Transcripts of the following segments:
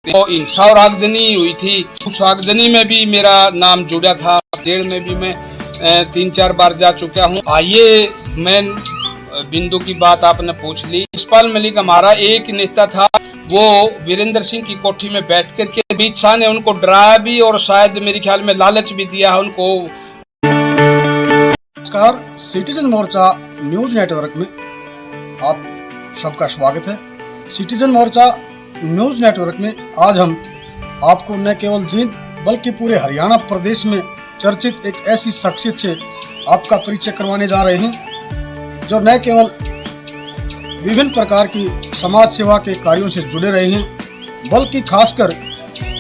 तो हिंसा और आगजनी हुई थी। उस आगजनी में भी मेरा नाम जुड़ा था। जेल में भी मैं 3-4 बार जा चुका हूँ। आइए मेन बिंदु की बात आपने पूछ ली। यशपाल मलिक हमारा एक नेता था, वो वीरेंद्र सिंह की कोठी में बैठ कर के अमित शाह ने उनको डराया भी और शायद मेरे ख्याल में लालच भी दिया उनको। नमस्कार, सिटीजन मोर्चा न्यूज नेटवर्क में आप सबका स्वागत है। सिटीजन मोर्चा न्यूज नेटवर्क में आज हम आपको न केवल जींद बल्कि पूरे हरियाणा प्रदेश में चर्चित एक ऐसी शख्सियत से आपका परिचय करवाने जा रहे हैं जो न केवल विभिन्न प्रकार की समाज सेवा के कार्यों से जुड़े रहे हैं, बल्कि खासकर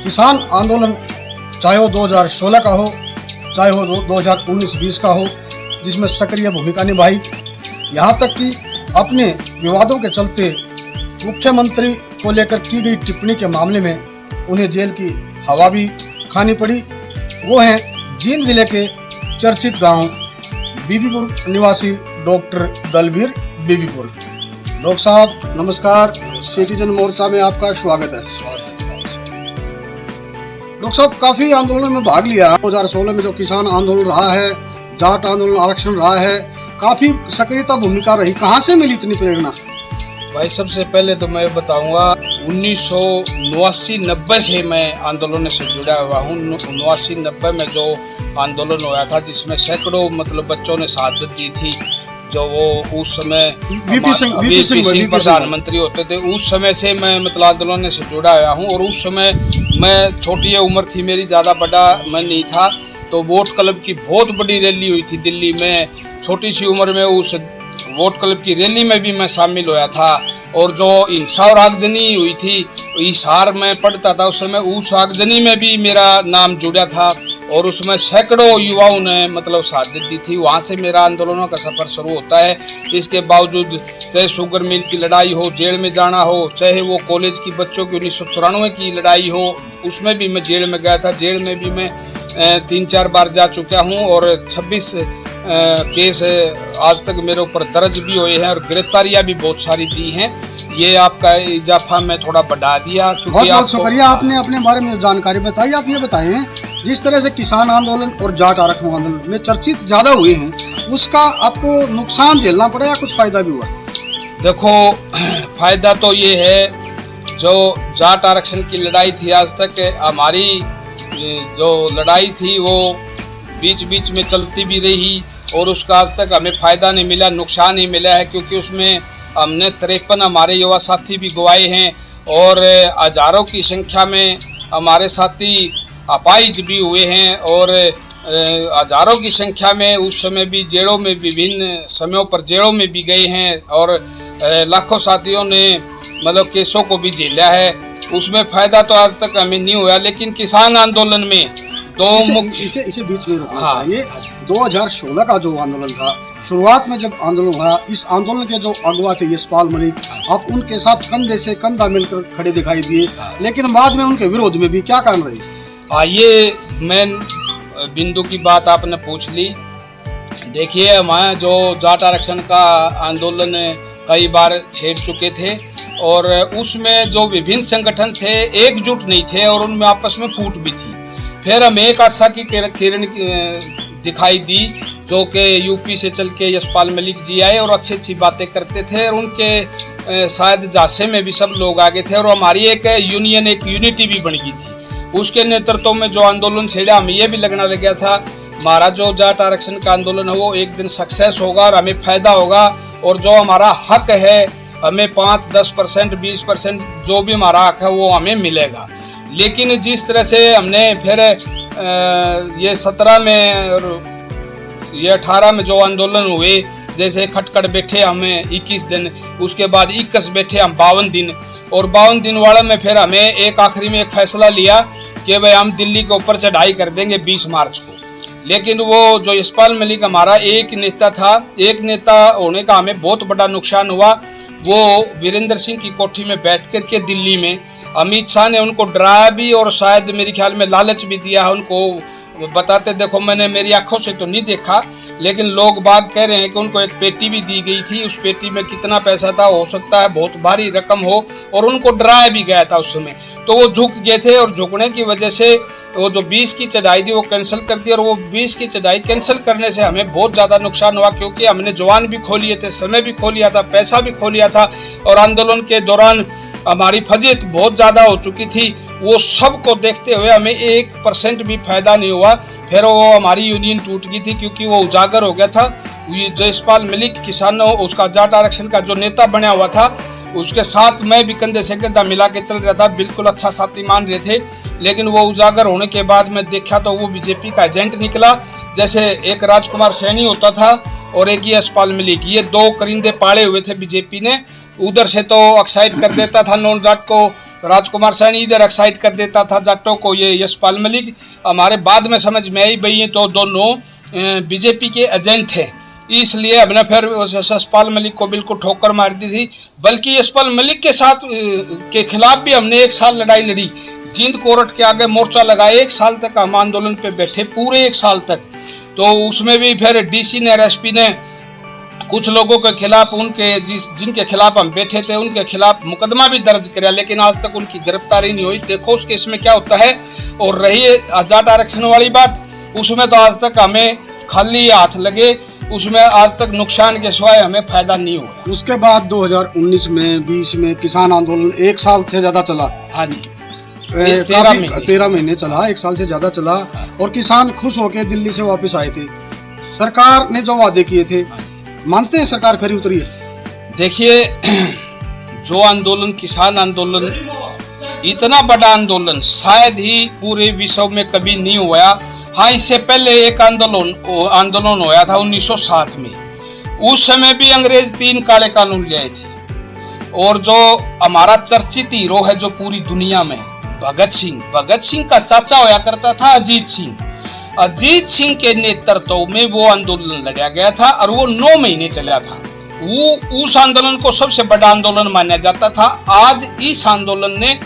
किसान आंदोलन चाहे वो 2016 का हो, चाहे वो 2019-20 का हो, जिसमें सक्रिय भूमिका निभाई। यहाँ तक कि अपने विवादों के चलते मुख्यमंत्री को लेकर की गई टिप्पणी के मामले में उन्हें जेल की हवा भी खानी पड़ी। वो हैं जींद जिले के चर्चित गांव बीबीपुर निवासी डॉक्टर दलबीर बीबीपुर। डॉक्टर साहब नमस्कार, सिटीजन मोर्चा में आपका स्वागत है। डॉक्टर साहब, काफी आंदोलनों में भाग लिया। 2016 में जो किसान आंदोलन रहा है, जाट आंदोलन, आरक्षण रहा है, काफी सक्रियता भूमिका रही। कहाँ से मिली इतनी प्रेरणा? भाई सबसे पहले तो मैं बताऊंगा 1989-90 से मैं आंदोलन से जुड़ा हुआ हूँ। 89-90 में जो आंदोलन हुआ था जिसमें सैकड़ों बच्चों ने शहादत दी थी, जो वो उस समय वीपी सिंह प्रधानमंत्री होते थे, उस समय से मैं आंदोलन से जुड़ा हुआ हूँ। और उस समय मैं छोटी उम्र थी मेरी, ज़्यादा बड़ा मैं नहीं था। तो वोट क्लब की बहुत बड़ी रैली हुई थी दिल्ली में। छोटी सी उम्र में उस वोट क्लब की रैली में भी मैं शामिल हुआ था। और जो हिंसा और आगजनी हुई थी, हिसार में पढ़ता था उस समय, उस आगजनी में भी मेरा नाम जुड़ा था और उसमें सैकड़ों युवाओं ने शहादत दी थी। वहाँ से मेरा आंदोलनों का सफर शुरू होता है। इसके बावजूद चाहे शुगर मिल की लड़ाई हो, जेल में जाना हो, चाहे वो कॉलेज की बच्चों की 1994 की लड़ाई हो, उसमें भी मैं जेल में गया था। जेल में भी मैं 3-4 बार जा चुका हूँ और 26 केस आज तक मेरे ऊपर दर्ज भी हुए हैं और गिरफ्तारियां भी बहुत सारी दी हैं। ये आपका इजाफा मैं थोड़ा बढ़ा दिया। बहुत बहुत शुक्रिया, आपने अपने बारे में जानकारी बताई। आप ये बताएं, जिस तरह से किसान आंदोलन और जाट आरक्षण आंदोलन में चर्चित ज्यादा हुए हैं, उसका आपको नुकसान झेलना पड़ा या कुछ फायदा भी हुआ? देखो, फायदा तो ये है, जो जाट आरक्षण की लड़ाई थी, आज तक हमारी जो लड़ाई थी वो बीच बीच में चलती भी रही और उसका आज तक हमें फ़ायदा नहीं मिला, नुकसान ही मिला है। क्योंकि उसमें हमने 53 हमारे युवा साथी भी गवाए हैं और हज़ारों की संख्या में हमारे साथी अपाहिज भी हुए हैं और हज़ारों की संख्या में उस समय भी जेलों में, विभिन्न समयों पर जेलों में भी गए हैं और लाखों साथियों ने केसों को भी झेला है। उसमें फ़ायदा तो आज तक हमें नहीं हुआ। लेकिन किसान आंदोलन में इसे बीच में रोकना चाहिए। 2016 का जो आंदोलन था, शुरुआत में जब आंदोलन हुआ, इस आंदोलन के जो अगवा थे यशपाल मलिक, आप उनके साथ कंधे से कंधा मिलकर खड़े दिखाई दिए, लेकिन बाद में उनके विरोध में भी क्या कारण रही? आइए मेन बिंदु की बात आपने पूछ ली। देखिए, हमारे जो जाट आरक्षण का आंदोलन कई बार छेड़ चुके थे और उसमें जो विभिन्न संगठन थे एकजुट नहीं थे और उनमें आपस में फूट भी थी। फिर हमें एक आशा की किरण दिखाई दी, जो कि यूपी से चल के यशपाल मलिक जी आए और अच्छी अच्छी बातें करते थे और उनके शायद झांसे में भी सब लोग आगे थे और हमारी एक यूनियन, एक यूनिटी भी बन गई थी। उसके नेतृत्व में जो आंदोलन छेड़ा, हमें ये भी लगना लग गया था हमारा जो जाट आरक्षण का आंदोलन है वो एक दिन सक्सेस होगा और हमें फायदा होगा और जो हमारा हक है, हमें 5-10%, 20% जो भी हमारा हक है वो हमें मिलेगा। लेकिन जिस तरह से हमने फिर ये 17 में और ये 18 में जो आंदोलन हुए, जैसे खटखट बैठे हमें 21 दिन, उसके बाद 21 बैठे हम 52 दिन और 52 दिन वाले में फिर हमें एक आखिरी में एक फैसला लिया कि भाई हम दिल्ली के ऊपर चढ़ाई कर देंगे 20 मार्च को। लेकिन वो जो यशपाल मलिक हमारा एक नेता था, एक नेता होने का हमें बहुत बड़ा नुकसान हुआ। वो वीरेंद्र सिंह की कोठी में बैठ कर के दिल्ली में अमित शाह ने उनको डराया भी और शायद मेरे ख्याल में लालच भी दिया उनको, बताते देखो मैंने मेरी आंखों से तो नहीं देखा, लेकिन लोग बाग कह रहे हैं कि उनको एक पेटी भी दी गई थी, उस पेटी में कितना पैसा था, हो सकता है बहुत भारी रकम हो, और उनको डराया भी गया था उस समय। तो वो झुक गए थे और झुकने की वजह से वो जो 20 की चढ़ाई थी वो कैंसिल कर दी, और वो 20 की चढ़ाई कैंसिल करने से हमें बहुत ज़्यादा नुकसान हुआ, क्योंकि हमने जवान भी खो लिए थे, समय भी खो लिया था, पैसा भी खो लिया था, और आंदोलन के दौरान हमारी फजीहत बहुत ज़्यादा हो चुकी थी। वो सब को देखते हुए हमें 1% भी फायदा नहीं हुआ। फिर वो हमारी यूनियन टूट गई थी, क्योंकि वो उजागर हो गया था। जयसपाल मलिक किसानों उसका जाट आरक्षण का जो नेता बना हुआ था, उसके साथ मैं भी कंधे से कंधा मिला के चल रहा था, बिल्कुल अच्छा साथी मान रहे थे। लेकिन वो उजागर होने के बाद मैं देखा तो वो बीजेपी का एजेंट निकला। जैसे एक राजकुमार सैनी होता था और एक ये यशपाल मलिक, ये दो करिंदे पाले हुए थे बीजेपी ने। उधर से तो एक्साइट कर देता था नॉन जाट को राजकुमार सैनी, इधर एक्साइट कर देता था जाटों को ये यशपाल मलिक। हमारे बाद में समझ में आई भाई ये तो दोनों बीजेपी के एजेंट थे, इसलिए हमने फिर यशपाल मलिक को बिल्कुल ठोकर मार दी थी। बल्कि यशपाल मलिक के साथ के खिलाफ भी हमने 1 साल लड़ाई लड़ी, जींद कोर्ट के आगे मोर्चा लगाया। 1 साल तक हम आंदोलन पे बैठे, पूरे 1 साल तक। तो उसमें भी फिर डीसी ने, एसपी ने कुछ लोगों के खिलाफ, उनके जिनके खिलाफ हम बैठे थे उनके खिलाफ मुकदमा भी दर्ज किया, लेकिन आज तक उनकी गिरफ्तारी नहीं हुई। देखो उस केस में क्या होता है। और रही जाट आरक्षण वाली बात, उसमें तो आज तक हमें खाली हाथ लगे, उसमें आज तक नुकसान के सिवाय हमें फायदा नहीं हुआ। उसके बाद 2019 में 20 में किसान आंदोलन 1 साल से ज्यादा चला। हाँ जी, 13 महीने चला, 1 साल से ज्यादा चला। और किसान खुश होकर दिल्ली से वापस आए थे। सरकार ने जो वादे किए थे, मानते हैं सरकार खरी उतरी है? देखिए, जो आंदोलन, किसान आंदोलन, इतना बड़ा आंदोलन शायद ही पूरे विश्व में कभी नहीं हुआ। हाँ, इससे पहले एक आंदोलन हुआ था 1907 में। उस समय भी अंग्रेज 3 काले कानून ले आए थे। और जो हमारा चर्चित हीरो है जो पूरी दुनिया में, भगत सिंह का चाचा होया करता था अजीत सिंह। अजीत सिंह के नेतृत्व में वो आंदोलन लड़ा गया था और वो 9 महीने चला था। वो उस आंदोलन को सबसे बड़ा आंदोलन माना जाता था। आज इस आंदोलन ने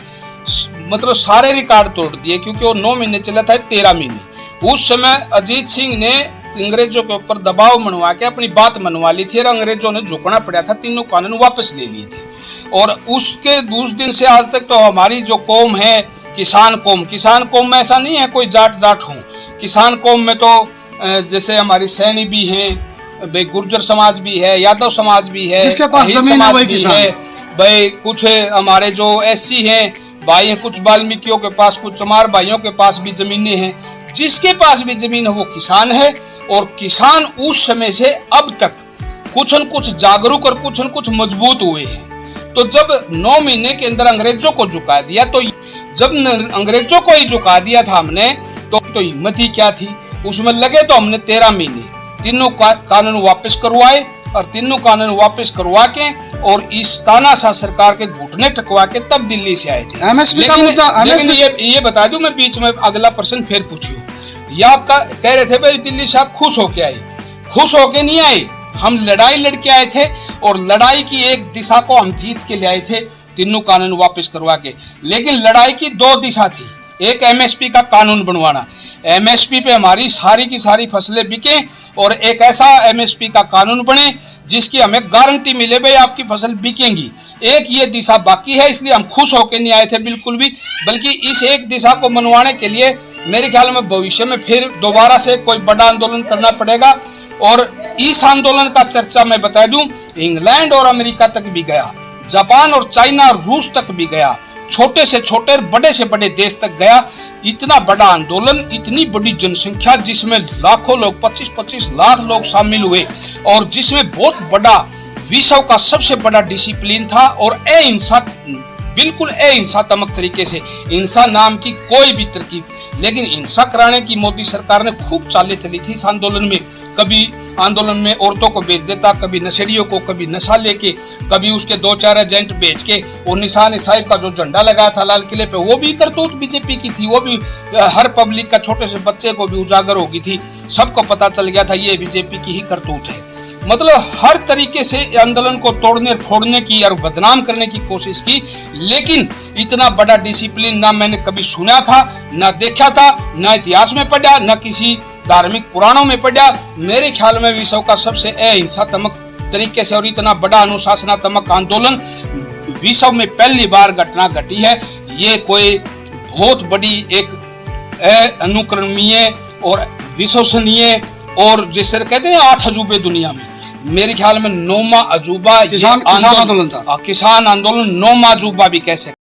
मतलब सारे रिकॉर्ड तोड़ दिए, क्योंकि वो 9 महीने चला था, 13 महीने। उस समय अजीत सिंह ने अंग्रेजों के ऊपर दबाव मनवा के अपनी बात मनवा ली थी और अंग्रेजों ने झुकना पड़ा था, 3 कानून वापस ले लिए थे। और उसके उस दिन से आज तक तो हमारी जो कौम है, किसान कौम में ऐसा नहीं है कोई जाट हो। किसान कौम में तो जैसे हमारी सैनी भी हैं, भाई गुर्जर समाज भी है, यादव समाज भी है, जिसके पास जमीन है वही किसान है। भाई कुछ हमारे जो एससी हैं भाई हैं, कुछ वाल्मीकियों के पास, कुछ चमार भाइयों के पास भी जमीनें हैं। जिसके पास भी जमीन है वो किसान है। और किसान उस समय से अब तक कुछ न कुछ जागरूक और कुछ न कुछ मजबूत हुए हैं। तो जब 9 महीने के अंदर अंग्रेजों को झुका दिया, तो जब अंग्रेजों को ही झुका दिया था हमने, तो हिम्मत ही क्या थी। उसमें लगे तो हमने 13 महीने 3 कानून वापस करवाए, और 3 कानून वापस करवा के और इस तानाशाह सरकार के घुटने टकवा के तब दिल्ली से आए थे। लेकिन ये बता दूं, मैं बीच में अगला प्रश्न फिर पूछियो। ये आपका कह रहे थे भाई दिल्ली से आप खुश होके आए। खुश होके नहीं आए, हम लड़ाई लड़के आए थे, और लड़ाई की एक दिशा को हम जीत के ले आए थे 3 कानून वापस करवा के। लेकिन लड़ाई की 2 दिशा थी। एक एमएसपी का कानून बनवाना, एमएसपी पे हमारी सारी की सारी फसलें बिके, और एक ऐसा एमएसपी का कानून बने जिसकी हमें गारंटी मिले भाई आपकी फसल बिकेंगी। एक ये दिशा बाकी है, इसलिए हम खुश होकर नहीं आए थे बिल्कुल भी। बल्कि इस एक दिशा को मनवाने के लिए मेरे ख्याल में भविष्य में फिर दोबारा से कोई बड़ा आंदोलन करना पड़ेगा। और इस आंदोलन का चर्चा मैं बता दूं, इंग्लैंड और अमेरिका तक भी गया, जापान और चाइना और रूस तक भी गया, छोटे से छोटे बड़े से बड़े देश तक गया। इतना बड़ा आंदोलन, इतनी बड़ी जनसंख्या, जिसमें लाखों लोग, 25-25 लाख लोग शामिल हुए, और जिसमें बहुत बड़ा विश्व का सबसे बड़ा डिसिप्लिन था, और अहिंसा, बिल्कुल अहिंसात्मक तरीके से, हिंसा नाम की कोई भी तरकीब, लेकिन हिंसा कराने की मोदी सरकार ने खूब चालें चली थी इस आंदोलन में। कभी आंदोलन में औरतों को भेज देता, कभी नशेड़ियों को, कभी नशा लेके, कभी उसके 2-4 एजेंट भेज के, और निशान साहिब का जो झंडा लगाया था लाल किले पे, वो भी करतूत बीजेपी की थी। वो भी हर पब्लिक का, छोटे से बच्चे को भी उजागर हो गई थी, सबको पता चल गया था ये बीजेपी की ही करतूत है। मतलब हर तरीके से आंदोलन को तोड़ने फोड़ने की और बदनाम करने की कोशिश की। लेकिन इतना बड़ा डिसिप्लिन ना मैंने कभी सुना था, ना देखा था, ना इतिहास में पढ़ा, ना किसी धार्मिक पुराणों में पढ़ा। मेरे ख्याल में विश्व का सबसे अहिंसात्मक तरीके से और इतना बड़ा अनुशासनात्मक आंदोलन विश्व में पहली बार घटना घटी है। ये कोई बहुत बड़ी एक अनुकरणीय और विश्वसनीय और जिसे कहते हैं 8 अजूबे दुनिया में, मेरे ख्याल में 9वां अजूबा किसान आंदोलन था। किसान आंदोलन 9वां अजूबा भी कह सकते।